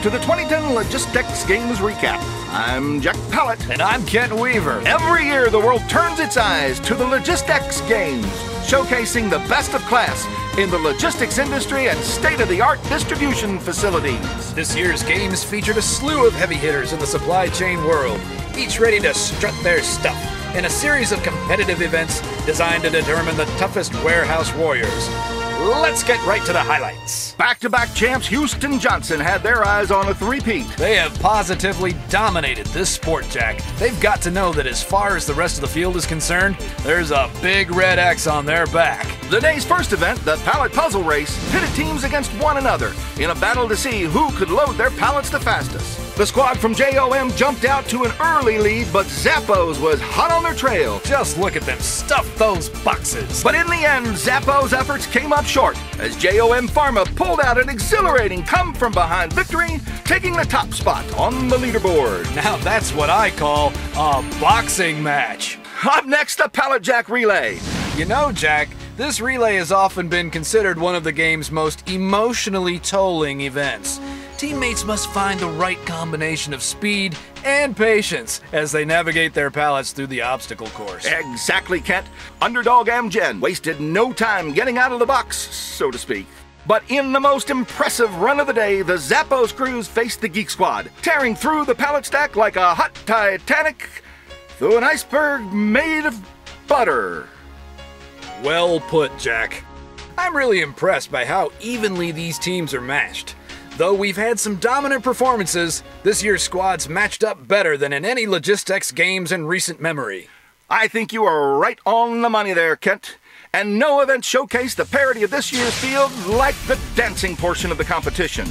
to the 2010 LogistX Games recap. I'm Jack Pallett. And I'm Kent Weaver. Every year, the world turns its eyes to the LogistX Games, showcasing the best of class in the logistics industry and state-of-the-art distribution facilities. This year's games featured a slew of heavy hitters in the supply chain world, each ready to strut their stuff in a series of competitive events designed to determine the toughest warehouse warriors. Let's get right to the highlights. Back-to-back champs Houston Johnson had their eyes on a three-peat. They have positively dominated this sport, Jack. They've got to know that as far as the rest of the field is concerned, there's a big red X on their back. The day's first event, the pallet puzzle race, pitted teams against one another in a battle to see who could load their pallets the fastest. The squad from JOM jumped out to an early lead, but Zappos was hot on their trail. Just look at them stuff those boxes. But in the end, Zappos' efforts came up short as JOM Pharma pulled out an exhilarating come-from-behind victory, taking the top spot on the leaderboard. Now that's what I call a boxing match. Up next, the Pallet Jack Relay. You know, Jack, this relay has often been considered one of the game's most emotionally tolling events. Teammates must find the right combination of speed and patience as they navigate their pallets through the obstacle course. Exactly, Kent. Underdog Amgen wasted no time getting out of the box, so to speak. But in the most impressive run of the day, the Zappos crews faced the Geek Squad, tearing through the pallet stack like a hot Titanic through an iceberg made of butter. Well put, Jack. I'm really impressed by how evenly these teams are matched. Though we've had some dominant performances, this year's squad's matched up better than in any LogistX Games in recent memory. I think you are right on the money there, Kent. And no event showcased the parity of this year's field like the dancing portion of the competition.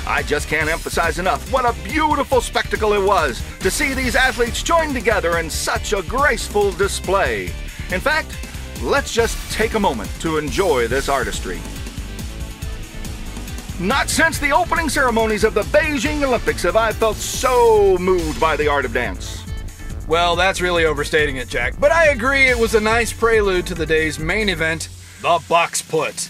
I just can't emphasize enough what a beautiful spectacle it was to see these athletes join together in such a graceful display. In fact, let's just take a moment to enjoy this artistry. Not since the opening ceremonies of the Beijing Olympics have I felt so moved by the art of dance. Well, that's really overstating it, Jack, but I agree it was a nice prelude to the day's main event, the box put.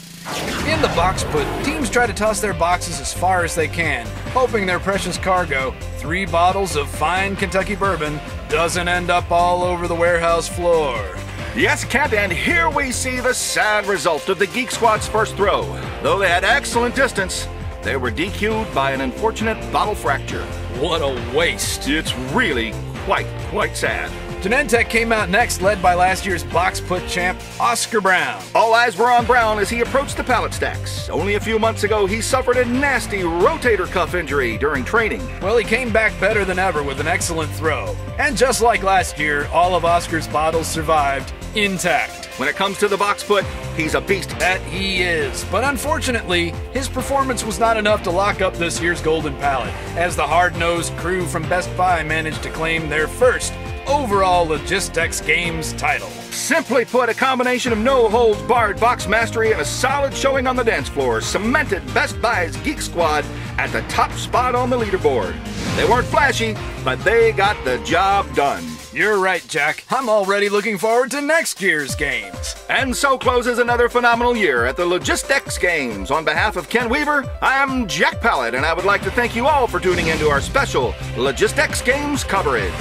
In the box put, teams try to toss their boxes as far as they can, hoping their precious cargo, 3 bottles of fine Kentucky bourbon, doesn't end up all over the warehouse floor. Yes, Kent, and here we see the sad result of the Geek Squad's first throw. Though they had excellent distance, they were DQ'd by an unfortunate bottle fracture. What a waste. It's really quite sad. Genentech came out next, led by last year's box put champ, Oscar Brown. All eyes were on Brown as he approached the pallet stacks. Only a few months ago, he suffered a nasty rotator cuff injury during training. Well, he came back better than ever with an excellent throw. And just like last year, all of Oscar's bottles survived intact. When it comes to the box put, he's a beast. That he is. But unfortunately, his performance was not enough to lock up this year's golden pallet, as the hard-nosed crew from Best Buy managed to claim their first overall LogistX Games title. Simply put, a combination of no-holds-barred box mastery and a solid showing on the dance floor cemented Best Buy's Geek Squad at the top spot on the leaderboard. They weren't flashy, but they got the job done. You're right, Jack. I'm already looking forward to next year's games. And so closes another phenomenal year at the LogistX Games. On behalf of Ken Weaver, I'm Jack Pallett, and I would like to thank you all for tuning into our special LogistX Games coverage.